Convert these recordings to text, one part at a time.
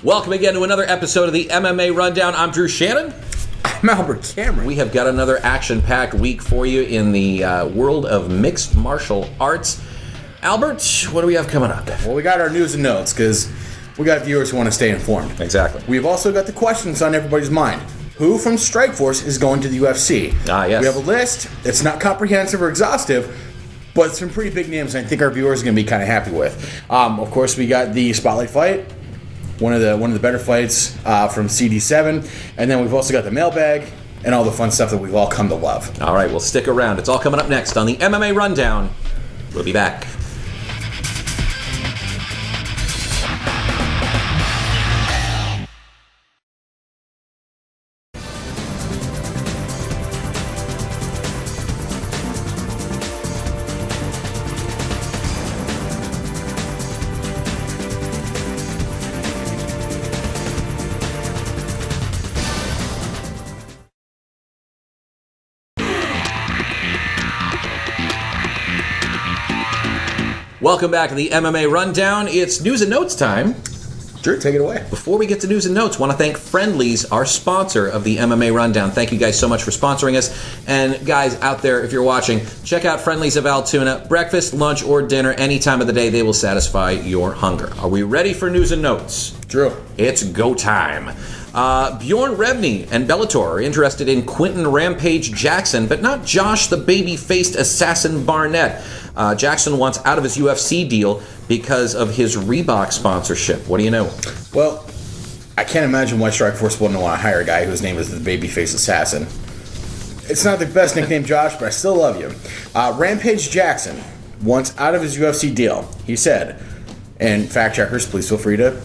Welcome again to another episode of the MMA RunDown. I'm Drew Shannon. I'm Albert Cameron. We have got another action-packed week for you in the world of mixed martial arts. Albert, what do we have coming up? Well, we got our news and notes because we got viewers who want to stay informed. Exactly. We've also got the questions on everybody's mind. Who from Strikeforce is going to the UFC? Yes. We have a list. It's not comprehensive or exhaustive, but some pretty big names I think our viewers are going to be kind of happy with. Of course, we got the Spotlight fight, one of the better fights from CD7, and then we've also got the mailbag and all the fun stuff that we've all come to love. All right, well, stick around. It's all coming up next on the MMA RunDown. We'll be back. Welcome back to the MMA RunDown. It's news and notes time. Drew, take it away. Before we get to news and notes, I want to thank Friendly's, our sponsor of the MMA RunDown. Thank you guys so much for sponsoring us. And guys out there, if you're watching, check out Friendly's of Altoona. Breakfast, lunch, or dinner, any time of the day, they will satisfy your hunger. Are we ready for news and notes? Drew. It's go time. Bjorn Rebney and Bellator are interested in Quinton Rampage Jackson, but not Josh the baby-faced assassin Barnett. Jackson wants out of his UFC deal because of his Reebok sponsorship. What do you know? Well, I can't imagine why Strikeforce wouldn't want to hire a guy whose name is the babyface assassin. It's not the best nickname, Josh, but I still love you. Rampage Jackson wants out of his UFC deal. He said, and fact checkers, please feel free to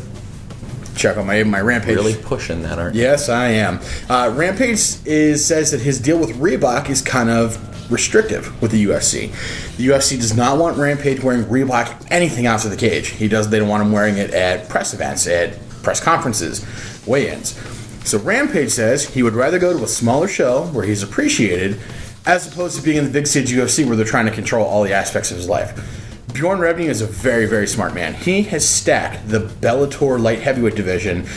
check on my Rampage. Really pushing that, aren't you? Yes, I am. Rampage says that his deal with Reebok is kind of restrictive with the UFC. The UFC does not want Rampage wearing Reebok anything outside the cage. They don't want him wearing it at press events, at press conferences, weigh-ins. So Rampage says he would rather go to a smaller show where he's appreciated as opposed to being in the big stage UFC where they're trying to control all the aspects of his life. Bjorn Rebney is a very, very smart man. He has stacked the Bellator light heavyweight division,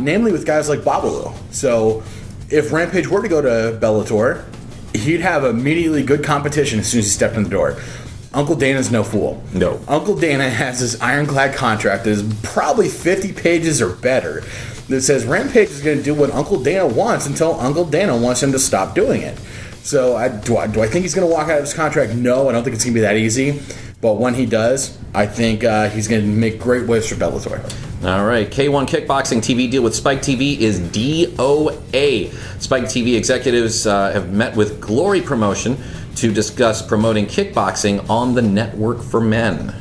namely with guys like Babalu. So if Rampage were to go to Bellator, he'd have immediately good competition as soon as he stepped in the door. Uncle Dana's no fool. No. Uncle Dana has this ironclad contract that is probably 50 pages or better that says Rampage is going to do what Uncle Dana wants until Uncle Dana wants him to stop doing it. So do I think he's going to walk out of his contract? No, I don't think it's going to be that easy. But when he does, I think he's going to make great waves for Bellator. All right, K1 Kickboxing TV deal with Spike TV is DOA. Spike TV executives have met with Glory Promotion to discuss promoting kickboxing on the network for men.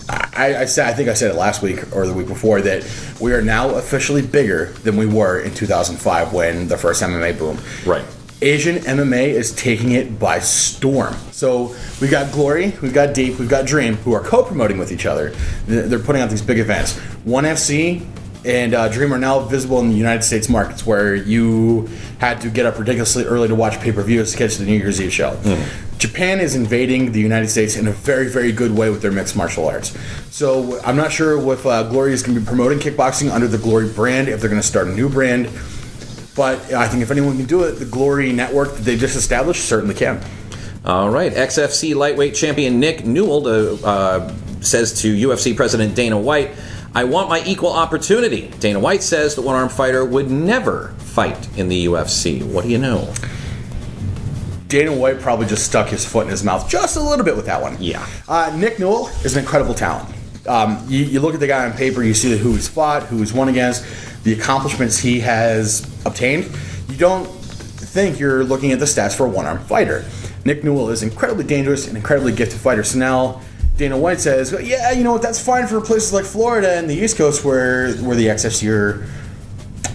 I think I said it last week or the week before that we are now officially bigger than we were in 2005 when the first MMA boom. Right. Asian MMA is taking it by storm. So we've got Glory, we've got Deep, we've got Dream, who are co-promoting with each other. They're putting out these big events. ONE FC and Dream are now visible in the United States markets where you had to get up ridiculously early to watch pay-per-views to catch the New Year's Eve show. Japan is invading the United States in a very, very good way with their mixed martial arts. So I'm not sure if Glory is going to be promoting kickboxing under the Glory brand, if they're going to start a new brand. But I think if anyone can do it, the Glory network that they just established certainly can. All right. XFC lightweight champion Nick Newell says to UFC President Dana White, "I want my equal opportunity." Dana White says the one-armed fighter would never fight in the UFC. What do you know? Dana White probably just stuck his foot in his mouth just a little bit with that one. Yeah. Nick Newell is an incredible talent. You look at the guy on paper, you see who he's fought, who he's won against, the accomplishments he has obtained. You don't think you're looking at the stats for a one-armed fighter. Nick Newell is incredibly dangerous, an incredibly gifted fighter. So now Dana White says, yeah, you know what, that's fine for places like Florida and the East Coast where the XFC are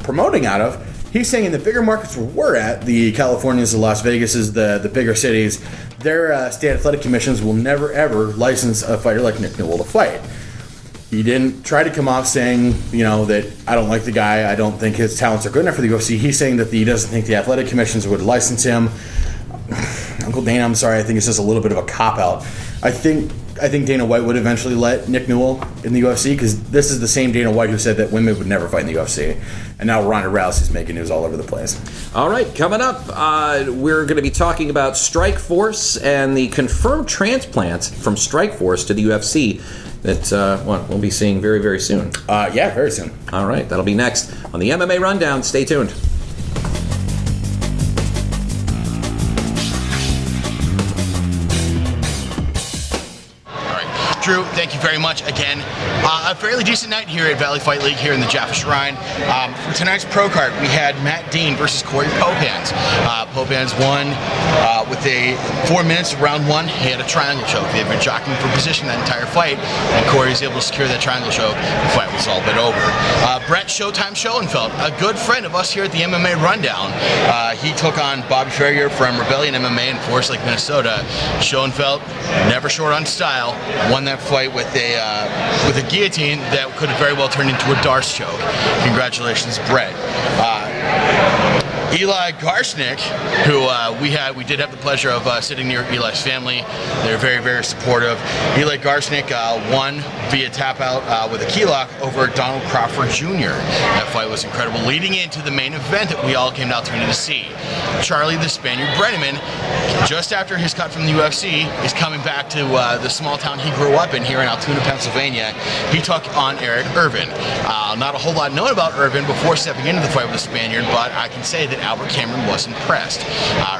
promoting out of. He's saying in the bigger markets where we're at, the Californias, the Las Vegases, the bigger cities, their state athletic commissions will never, ever license a fighter like Nick Newell to fight. He didn't try to come off saying, that I don't like the guy, I don't think his talents are good enough for the UFC. He's saying that he doesn't think the athletic commissions would license him. Uncle Dana, I'm sorry, I think it's just a little bit of a cop-out. I think I think Dana White would eventually let Nick Newell in the UFC, because this is the same Dana White who said that women would never fight in the UFC. And now Ronda Rousey's making news all over the place. All right, coming up, we're going to be talking about Strikeforce and the confirmed transplants from Strikeforce to the UFC that we'll be seeing very, very soon. Yeah, very soon. All right, that'll be next on the MMA Rundown. Stay tuned. Drew, thank you very much again. A fairly decent night here at Valley Fight League here in the Jaffa Shrine. For tonight's pro card, we had Matt Dean versus Corey Popans. Popans won with 4 minutes of round 1. He had a triangle choke. They've been jockeying for position that entire fight, and Corey was able to secure that triangle choke. The fight was all but over. Brett Showtime Schoenfeld, a good friend of us here at the MMA Rundown. He took on Bobby Ferrier from Rebellion MMA in Forest Lake, Minnesota. Schoenfeld, never short on style, won that fight with a guillotine that could have very well turned into a Darce choke. Congratulations, Brett. Eli Garsnick, who we did have the pleasure of sitting near Eli's family. They're very, very supportive. Eli Garsnick won via tap out with a key lock over Donald Crawford Jr. That fight was incredible, leading into the main event that we all came out to see. Charlie the Spaniard Brenneman, just after his cut from the UFC, is coming back to the small town he grew up in here in Altoona, Pennsylvania. He took on Eric Irvin. Not a whole lot known about Irvin before stepping into the fight with the Spaniard, but I can say that Albert Cameron was impressed.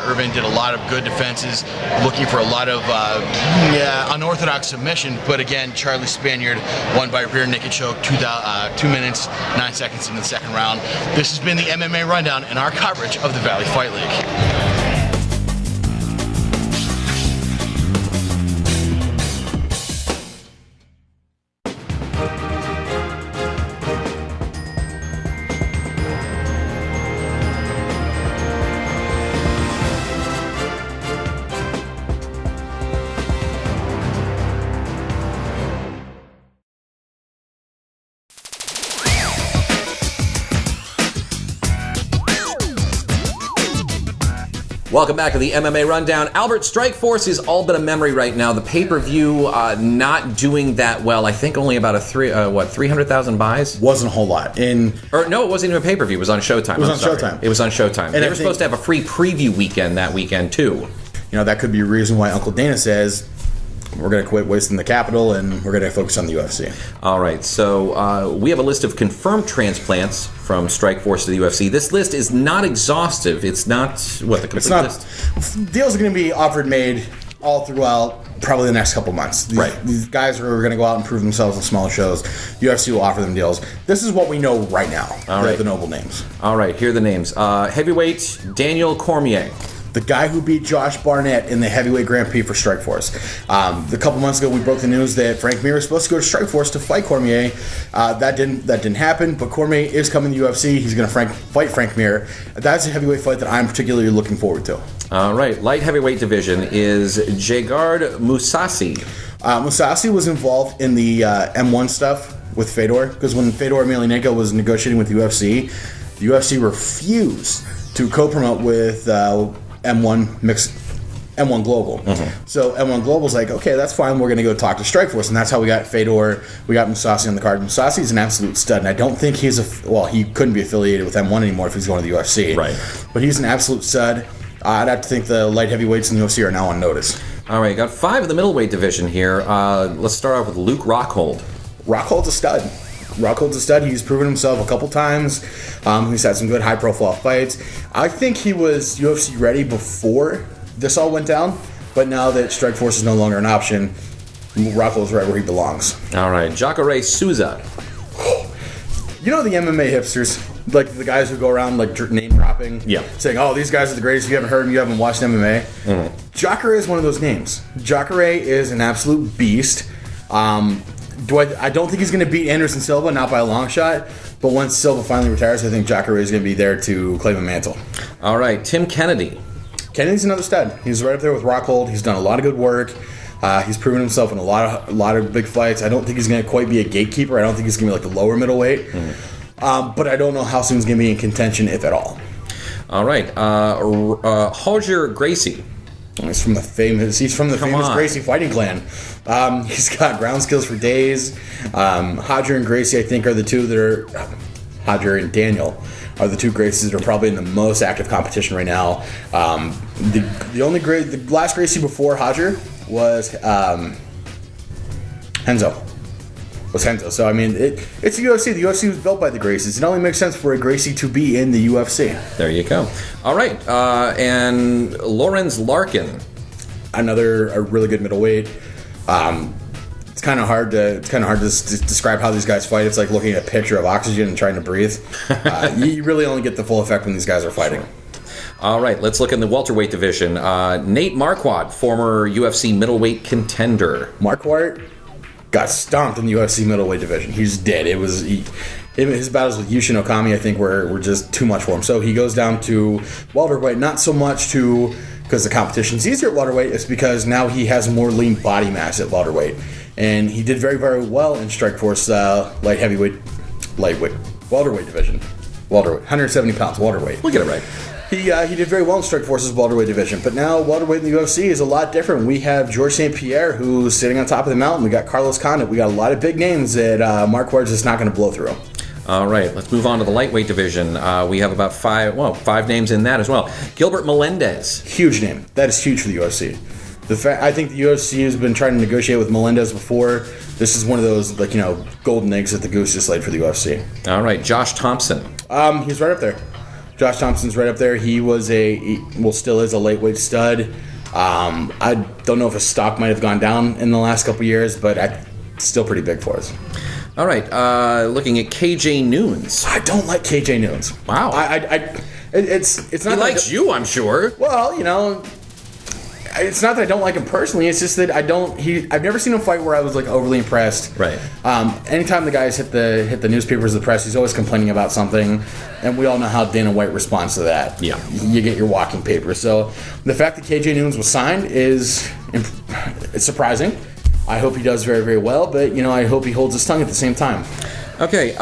Irvin did a lot of good defenses, looking for a lot of unorthodox submission, but again, Charlie Spaniard won by rear naked choke, 2 minutes, 9 seconds in the second round. This has been the MMA Rundown and our coverage of the Valley Fight League. Welcome back to the MMA Rundown. Albert, Strikeforce is all but a memory right now. The pay-per-view not doing that well. I think only about 300,000 buys? Wasn't a whole lot. No, it wasn't even a pay-per-view. It was on Showtime. It was on Showtime. It was on Showtime. And they were supposed to have a free preview weekend that weekend, too. You know, that could be a reason why Uncle Dana says, we're going to quit wasting the capital and we're going to focus on the UFC. All right, so we have a list of confirmed transplants from Strikeforce to the UFC. This list is not exhaustive. It's not, the complete list? Deals are going to be offered, made all throughout probably the next couple months. These guys are going to go out and prove themselves in smaller shows. UFC will offer them deals. This is what we know right now. All right. The noble names. All right, here are the names. Heavyweight, Daniel Cormier. The guy who beat Josh Barnett in the heavyweight Grand Prix for Strikeforce. A couple months ago, we broke the news that Frank Mir was supposed to go to Strikeforce to fight Cormier. That didn't happen, but Cormier is coming to the UFC. He's going to fight Frank Mir. That's a heavyweight fight that I'm particularly looking forward to. All right, light heavyweight division is Gegard Mousasi. Mousasi was involved in the M1 stuff with Fedor, because when Fedor Emelianenko was negotiating with the UFC refused to co-promote with M1 Global. Mm-hmm. So M1 Global's like, okay, that's fine. We're going to go talk to Strikeforce, and that's how we got Fedor. We got Mousasi on the card. Mousasi's an absolute stud, and I don't think he couldn't be affiliated with M1 anymore if he's going to the UFC. Right. But he's an absolute stud. I'd have to think the light heavyweights in the UFC are now on notice. All right, got 5 of the middleweight division here. Let's start off with Luke Rockhold. Rockhold's a stud. Rockhold's a stud. He's proven himself a couple times. He's had some good high-profile fights. I think he was UFC ready before this all went down, but now that Strikeforce is no longer an option, Rockhold's right where he belongs. All right, Jacare Souza. You know the MMA hipsters, like the guys who go around like name dropping, saying, "Oh, these guys are the greatest. You haven't heard them. You haven't watched MMA." Mm-hmm. Jacare is one of those names. Jacare is an absolute beast. I don't think he's going to beat Anderson Silva, not by a long shot. But once Silva finally retires, I think Jacare is going to be there to claim a mantle. All right, Tim Kennedy. Kennedy's another stud. He's right up there with Rockhold. He's done a lot of good work. He's proven himself in a lot of big fights. I don't think he's going to quite be a gatekeeper. I don't think he's going to be like the lower middleweight. Mm. But I don't know how soon he's going to be in contention, if at all. All right, Roger Gracie. He's from the famous Gracie fighting clan. He's got ground skills for days. Hodger and Gracie, I think, are the two that are... Hodger and Daniel are the two Gracies that are probably in the most active competition right now. The last Gracie before Hodger was Henzo. So, I mean, it's the UFC. The UFC was built by the Gracies. It only makes sense for a Gracie to be in the UFC. There you go. All right. And Lorenz Larkin. A really good middleweight. It's kind of hard to describe how these guys fight. It's like looking at a picture of oxygen and trying to breathe. You really only get the full effect when these guys are fighting. All right, let's look in the welterweight division. Nate Marquardt, former UFC middleweight contender. Marquardt got stomped in the UFC middleweight division. He's dead. His battles with Yushin Okami, I think, were just too much for him. So he goes down to welterweight, not so much because the competition's easier at welterweight. It's because now he has more lean body mass at welterweight. And he did very, very well in Strikeforce welterweight division. 170 pounds, welterweight. We'll get it right. He did very well in Strikeforce's welterweight division, but now welterweight in the UFC is a lot different. We have George St. Pierre, who's sitting on top of the mountain. We got Carlos Condit. We got a lot of big names that Marquardt's just not going to blow through. All right, let's move on to the lightweight division. We have about five names in that as well. Gilbert Melendez. Huge name. That is huge for the UFC. I think the UFC has been trying to negotiate with Melendez before. This is one of those, golden eggs that the goose just laid for the UFC. All right, Josh Thompson. He's right up there. Josh Thompson's right up there. He was still is a lightweight stud. I don't know if his stock might have gone down in the last couple years, but it's still pretty big for us. All right, looking at KJ Noons. I don't like KJ Noons. Wow. It's not. He likes you, I'm sure. Well, it's not that I don't like him personally. It's just that I've never seen him fight where I was overly impressed. Right. Anytime the guys hit the newspapers, the press, he's always complaining about something, and we all know how Dana White responds to that. Yeah. You get your walking paper. So the fact that KJ Noons was signed it's surprising. I hope he does very, very well, but I hope he holds his tongue at the same time. Okay.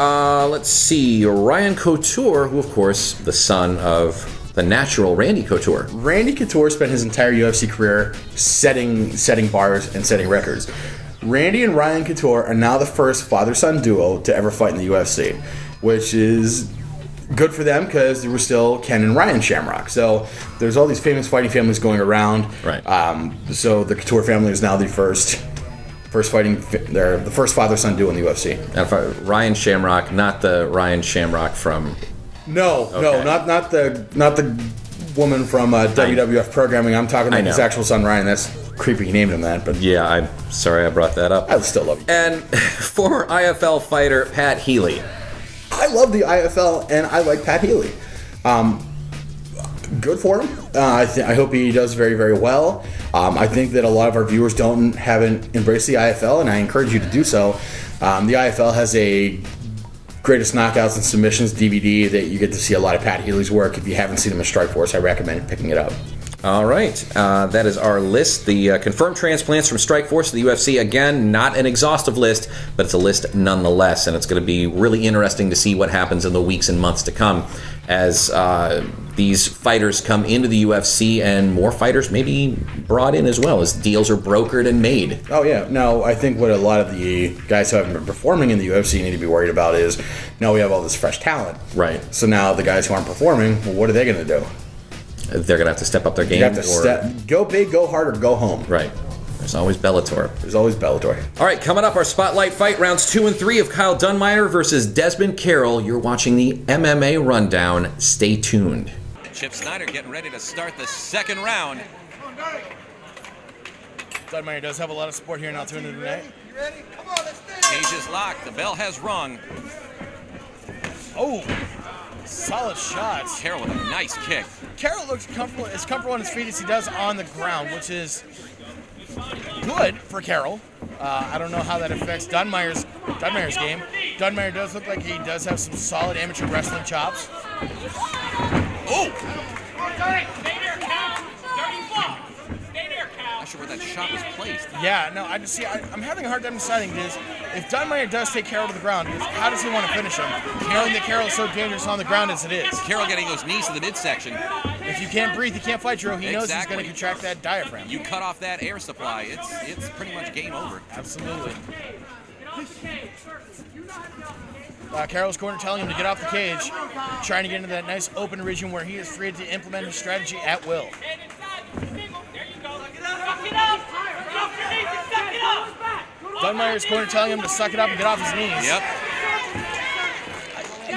Let's see. Ryan Couture, who of course the son of the natural Randy Couture. Randy Couture spent his entire UFC career setting bars and setting records. Randy and Ryan Couture are now the first father-son duo to ever fight in the UFC, which is good for them because there were still Ken and Ryan Shamrock. So there's all these famous fighting families going around. Right. So the Couture family is now the first father-son duo in the UFC. Ryan Shamrock, not the Ryan Shamrock from... No, not the woman from WWF programming. I'm talking about his actual son Ryan. That's creepy. He named him that, but yeah, I'm sorry I brought that up. I still love you. And former IFL fighter Pat Healy. I love the IFL, and I like Pat Healy. Good for him. I hope he does very, very well. I think that a lot of our viewers haven't embraced the IFL, and I encourage you to do so. The IFL has a Greatest Knockouts and Submissions DVD that you get to see a lot of Pat Healy's work. If you haven't seen him in Strikeforce, I recommend picking it up. All right. That is our list. The confirmed transplants from Strikeforce to the UFC. Again, not an exhaustive list, but it's a list nonetheless. And it's going to be really interesting to see what happens in the weeks and months to come as these fighters come into the UFC and more fighters may be brought in as well as deals are brokered and made. Oh, yeah. No, I think what a lot of the guys who haven't been performing in the UFC need to be worried about is now we have all this fresh talent. Right. So now the guys who aren't performing, well, what are they going to do? They're going to have to step up their game. You have to go big, go hard, or go home. Right. There's always Bellator. All right, coming up, our spotlight fight, rounds 2 and 3 of Kyle Dunmeyer versus Desmond Carroll. You're watching the MMA Rundown. Stay tuned. Chip Snyder getting ready to start the second round. Dunmeyer does have a lot of support here in Altoona tonight. You ready? Come on, let's do it. Cage is locked. The bell has rung. Oh, solid shots. Carroll with a nice kick. Carroll looks as comfortable on his feet as he does on the ground, which is good for Carroll. I don't know how that affects Dunmeyer's game. Dunmeyer does look like he does have some solid amateur wrestling chops. Oh! Stay there, Cal. Stay there, Cal. Not sure where that shot was placed. Yeah, no, I'm having a hard time deciding this. if Dunmeyer does take Carroll to the ground, how does he want to finish him? Knowing that Carroll is so dangerous on the ground as it is. Carroll getting those knees to the midsection. If you can't breathe, you can't fight, Drew. He knows he's going to contract that diaphragm. You cut off that air supply, it's pretty much game over. Absolutely. Carroll's corner telling him to get off the cage, trying to get into that nice open region where he is free to implement his strategy at will. Dunmeyer's corner telling him to suck it up and get off his knees. Yep.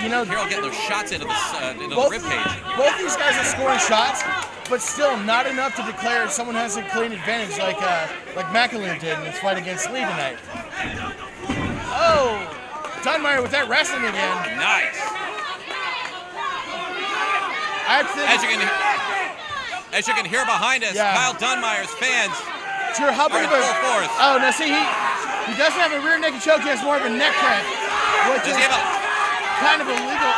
You know, Carroll getting those shots into the ribcage. Both these guys are scoring shots, but still not enough to declare someone has a clean advantage like McAleer did in his fight against Lee tonight. Oh, Dunmeyer with that wrestling again. Nice. As you can hear behind us, Kyle Dunmeyer's fans. Sure, how big of a full force. Oh, now see, he doesn't have a rear naked choke. He has more of a neck crank, which Does is he have kind of illegal.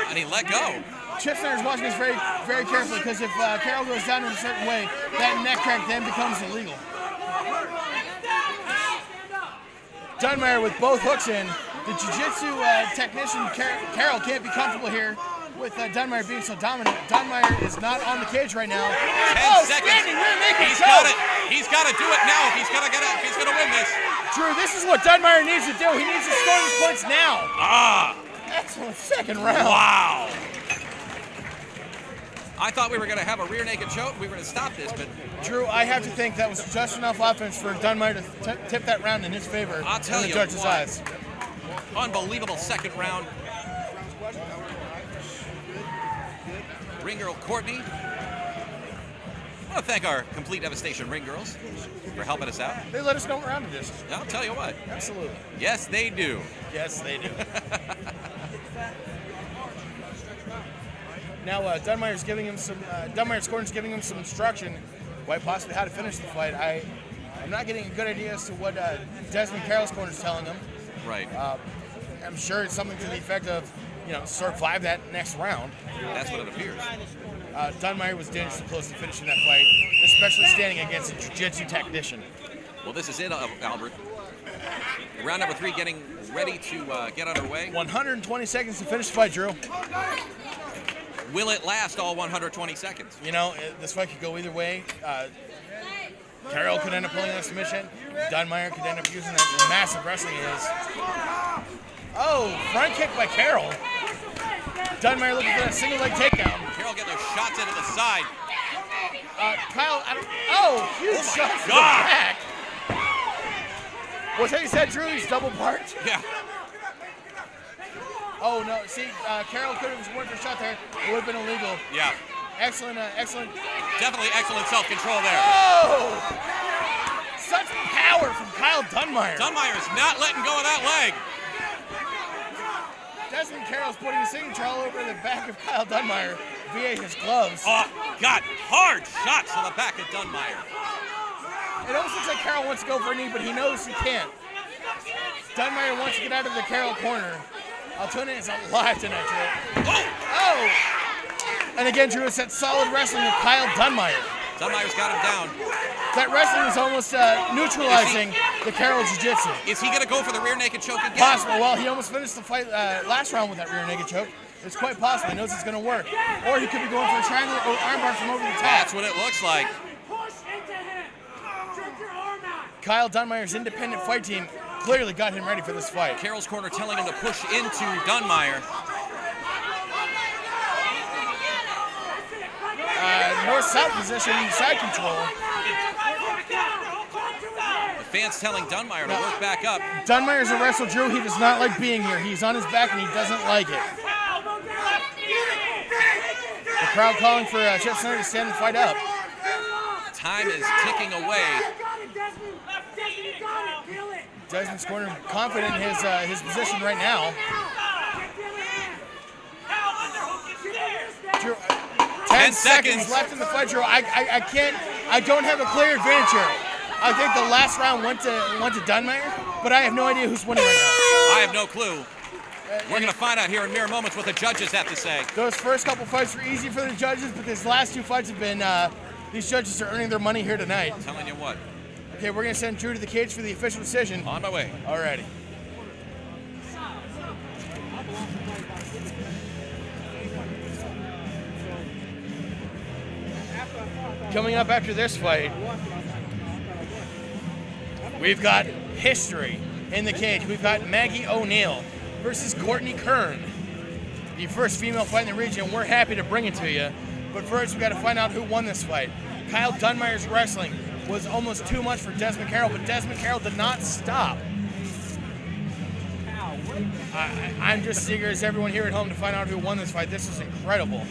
And he let go. Chip Snyder's watching this very, very carefully because if Carroll goes down in a certain way, that neck crank then becomes illegal. Dunmeyer with both hooks in. The jiu-jitsu technician, Carroll, can't be comfortable here with Dunmeyer being so dominant. Dunmeyer is not on the cage right now. 10 seconds. He's got it. He's got to do it now if he's going to win this. Drew, this is what Dunmeyer needs to do. He needs to score these points now. Excellent second round. Wow. I thought we were going to have a rear naked choke. We were going to stop this, but Drew, I have to think that was just enough offense for Dunmeyer to tip that round in his favor. I'll tell in the you judge's what. eyes. Unbelievable second round. Ring girl Courtney. I want to thank our Complete Devastation ring girls for helping us out. They let us know what round it is. I'll tell you what. Absolutely. Yes, they do. Yes, they do. Now Dunmeyer's giving him some. Dunmeyer's corner's giving him some instruction, quite possibly how to finish the fight. I'm not getting a good idea as to what Desmond Carroll's corner's telling him. Right. I'm sure it's something to the effect of, survive that next round. That's what it appears. Dunmeyer was dangerously close to finishing that fight, especially standing against a jiu-jitsu technician. Well, this is it, Albert. Round number 3 getting ready to get underway. 120 seconds to finish the fight, Drew. Will it last all 120 seconds? This fight could go either way. Carroll could end up pulling a submission. Dunmeyer could end up using that massive wrestling he is. Oh, front kick by Carroll. Dunmeyer looking for that single leg takedown. Carroll getting those shots into the side. Kyle, huge shots to the back. What's that you said, Drew? He's double parked? Yeah. Oh, no. See, Carroll could have went for a shot there. It would have been illegal. Yeah. Excellent. Definitely excellent self-control there. Oh! Such power from Kyle Dunmeyer. Dunmeyer's not letting go of that leg. Desmond Carroll's putting his signature all over the back of Kyle Dunmeyer via his gloves. Oh, got hard shots to the back of Dunmeyer. It almost looks like Carroll wants to go for a knee, but he knows he can't. Dunmeyer wants to get out of the Carroll corner. Altoona is alive tonight, Drew. Oh! And again, Drew, it's that solid wrestling of Kyle Dunmeyer. Dunmeyer's got him down. That wrestling is almost neutralizing the Carroll Jiu-Jitsu. Is he going to go for the rear naked choke again? Possible. Well, he almost finished the fight last round with that rear naked choke. It's quite possible. He knows it's going to work. Or he could be going for a triangle or armbar from over the top. That's what it looks like. Kyle Dunmeyer's independent fight team clearly got him ready for this fight. Carroll's corner telling him to push into Dunmeyer. North-south position, side control. The fans telling Dunmeyer to work back up. Dunmeyer's a wrestler, Drew. He does not like being here. He's on his back and he doesn't like it. The crowd calling for Chip Snyder to stand the fight up. Time is ticking away. Desmond's corner confident in his position right now. Drew, 10 seconds left in the fight, Drew. I don't have a clear advantage here. I think the last round went to Dunmeyer, but I have no idea who's winning right I have no clue. We're going to find out here in mere moments what the judges have to say. Those first couple fights were easy for the judges, but these last two fights have been, these judges are earning their money here tonight. I'm telling you what. Okay, we're going to send Drew to the cage for the official decision. On my way. Alrighty. Coming up after this fight, we've got history in the cage. We've got Maggie O'Neill versus Courtney Kern. The first female fight in the region. We're happy to bring it to you. But first, we've got to find out who won this fight. Kyle Dunmeyer's wrestling was almost too much for Desmond Carroll, but Desmond Carroll did not stop. I'm just eager as everyone here at home to find out who won this fight. This is incredible.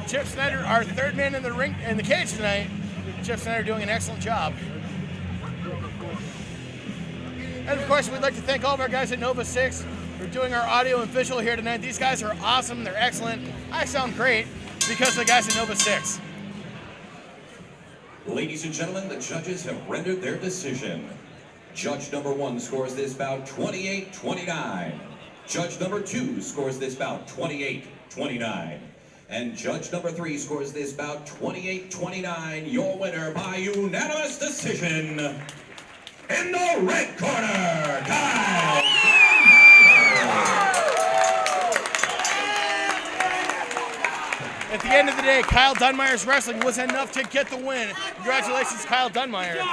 Chip Snyder, our third man in the ring, in the cage tonight. Chip Snyder doing an excellent job. And of course, we'd like to thank all of our guys at Nova 6 for doing our audio and visual here tonight. These guys are awesome. They're excellent. I sound great because of the guys at Nova 6. Ladies and gentlemen, the judges have rendered their decision. Judge number 1 scores this bout 28-29. Judge number 2 scores this bout 28-29. And judge number 3 scores this bout 28-29. Your winner by unanimous decision. In the red corner, Kyle Dunmeyer. At the end of the day, Kyle Dunmeyer's wrestling was enough to get the win. Congratulations, Kyle Dunmeyer.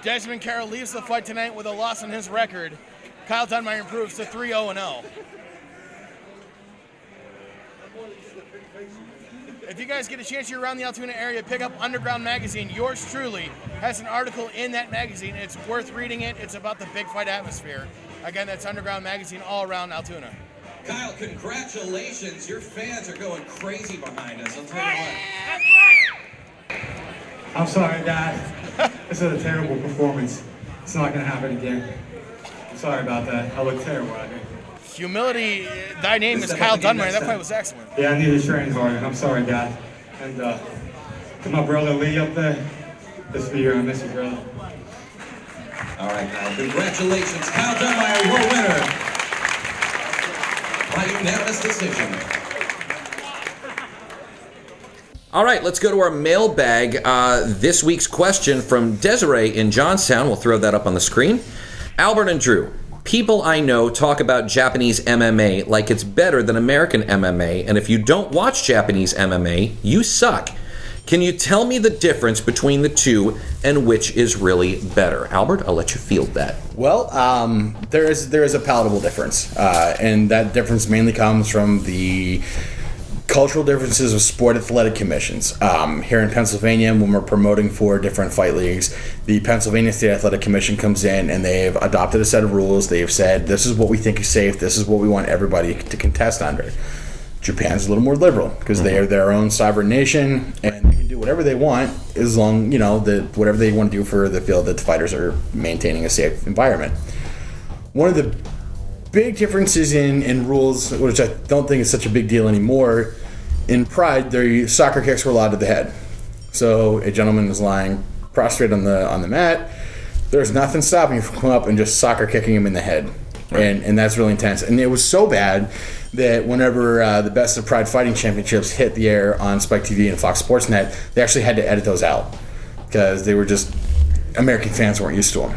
Desmond Carroll leaves the fight tonight with a loss on his record. Kyle Dunmeyer improves to 3-0-0. If you guys get a chance, you're around the Altoona area, pick up Underground Magazine. Yours truly has an article in that magazine. It's worth reading it. It's about the big fight atmosphere. Again, that's Underground Magazine all around Altoona. Kyle, congratulations. Your fans are going crazy behind us. I'll tell you what. I'm sorry, guys. This is a terrible performance. It's not going to happen again. I'm sorry about that. I look terrible out here. Humility, thy name is Kyle Dunmeyer. That fight was excellent. Yeah, I need to train harder. I'm sorry, guys. And to my brother Lee up there, this for you. I miss you, brother. All right, Kyle. Congratulations. Kyle Dunmeyer, your winner by unanimous decision. All right, let's go to our mailbag. This week's question from Desiree in Johnstown. We'll throw that up on the screen. Albert and Drew. People I know talk about Japanese MMA like it's better than American MMA, and if you don't watch Japanese MMA, you suck. Can you tell me the difference between the two and which is really better? Albert, I'll let you field that. Well, there is a palatable difference, and that difference mainly comes from the cultural differences of sport athletic commissions. Here in Pennsylvania, when we're promoting for different fight leagues, the Pennsylvania State Athletic Commission comes in and they've adopted a set of rules. They've said, this is what we think is safe, this is what we want everybody to contest under. Japan's a little more liberal because they are their own sovereign nation and they can do whatever they want as long, that whatever they want to do for the field that the fighters are maintaining a safe environment. One of the big differences in rules, which I don't think is such a big deal anymore, in Pride, their soccer kicks were allowed to the head. So a gentleman is lying prostrate on the mat. There's nothing stopping you from coming up and just soccer kicking him in the head. Right. And that's really intense. And it was so bad that whenever the Best of Pride Fighting Championships hit the air on Spike TV and Fox Sports Net, they actually had to edit those out because they were just, American fans weren't used to them.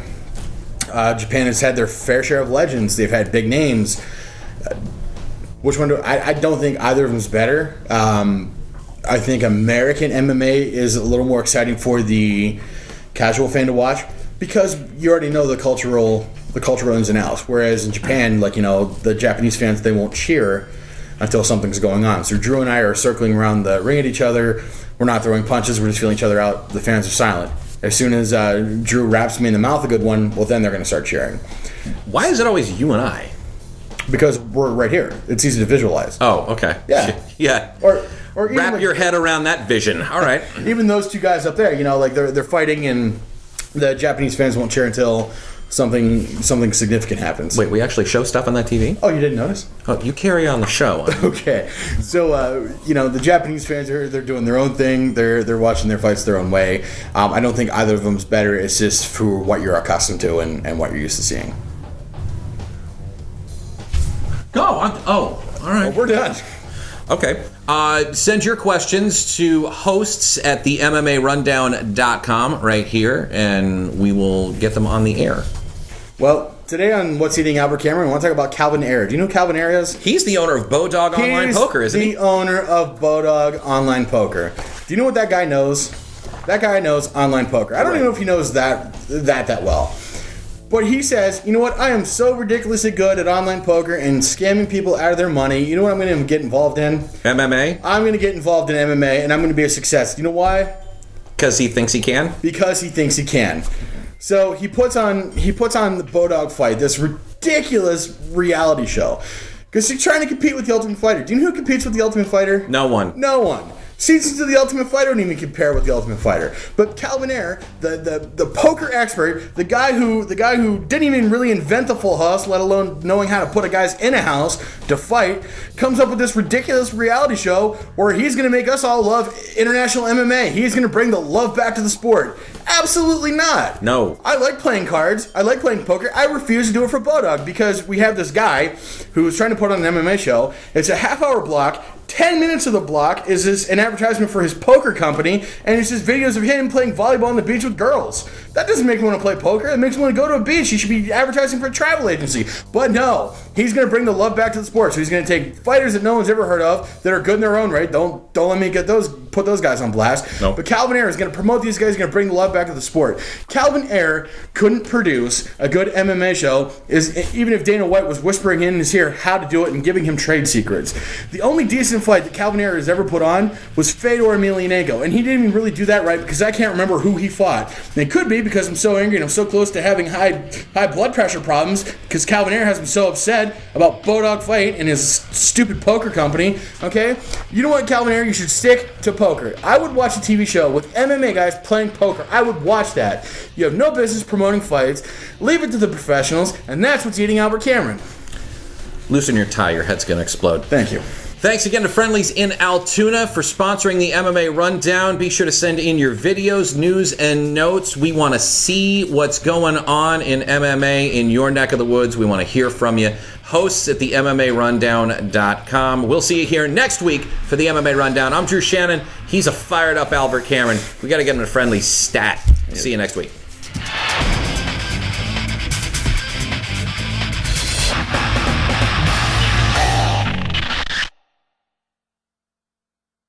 Japan has had their fair share of legends. They've had big names. Which one I don't think either of them is better. I think American MMA is a little more exciting for the casual fan to watch because you already know the cultural ins and outs. Whereas in Japan, the Japanese fans, they won't cheer until something's going on. So Drew and I are circling around the ring at each other. We're not throwing punches. We're just feeling each other out. The fans are silent. As soon as Drew wraps me in the mouth a good one, well, then they're going to start cheering. Why is it always you and I? Because we're right here. It's easy to visualize. Oh, okay. Yeah. Yeah. Or wrap your head around that vision. All right. Even those two guys up there, they're fighting and the Japanese fans won't cheer until something significant happens. Wait, we actually show stuff on that TV? Oh, you didn't notice? Oh, you carry on the show. Okay. So, the Japanese fans they're doing their own thing. They're watching their fights their own way. I don't think either of them's better. It's just for what you're accustomed to and what you're used to seeing. Go. All right. Well, we're done. Okay. Send your questions to hosts at the MMARundown.com right here, and we will get them on the air. Well, today on What's Eating Albert Cameron, we want to talk about Calvin Ayre. Do you know who Calvin Ayre is? He's the owner of Bodog Online Poker, isn't he? He's the owner of Bodog Online Poker. Do you know what that guy knows? That guy knows online poker. I don't even know if he knows that well. But he says, you know what? I am so ridiculously good at online poker and scamming people out of their money. You know what I'm going to get involved in? MMA? I'm going to get involved in MMA, and I'm going to be a success. You know why? Because he thinks he can? Because he thinks he can. So he puts on the Bodog Fight, this ridiculous reality show. Because he's trying to compete with the Ultimate Fighter. Do you know who competes with the Ultimate Fighter? No one. No one. Seasons of the Ultimate Fighter don't even compare with the Ultimate Fighter. But Calvin Ayre, the poker expert, the guy who didn't even really invent the full house, let alone knowing how to put a guys in a house to fight, comes up with this ridiculous reality show where he's going to make us all love international MMA. He's going to bring the love back to the sport. Absolutely not. No. I like playing cards. I like playing poker. I refuse to do it for Bodog because we have this guy who's trying to put on an MMA show. It's a half-hour block. 10 minutes of the block is an advertisement for his poker company, and it's just videos of him playing volleyball on the beach with girls. That doesn't make me want to play poker. It makes me want to go to a beach. He should be advertising for a travel agency. But no, he's going to bring the love back to the sport. So he's going to take fighters that no one's ever heard of that are good in their own right. Don't let me put those guys on blast. Nope. But Calvin Ayre is going to promote these guys. He's going to bring the love back to the sport. Calvin Ayre couldn't produce a good MMA show, even if Dana White was whispering in his ear how to do it and giving him trade secrets. The only decent fight that Calvin Ayre has ever put on was Fedor Emelianenko, and he didn't even really do that right because I can't remember who he fought. And it could be because I'm so angry and I'm so close to having high blood pressure problems because Calvin Ayre has me so upset about Bodog Fight and his stupid poker company. Okay, you know what, Calvin Ayre, you should stick to poker. I would watch a TV show with MMA guys playing poker. I would watch that. You have no business promoting fights. Leave it to the professionals, and that's what's eating Albert Cameron. Loosen your tie. Your head's going to explode. Thank you. Thanks again to Friendlies in Altoona for sponsoring the MMA Rundown. Be sure to send in your videos, news, and notes. We want to see what's going on in MMA in your neck of the woods. We want to hear from you. Hosts at the MMARundown.com. We'll see you here next week for the MMA Rundown. I'm Drew Shannon. He's a fired up Albert Cameron. We got to get him a friendly stat. See you next week.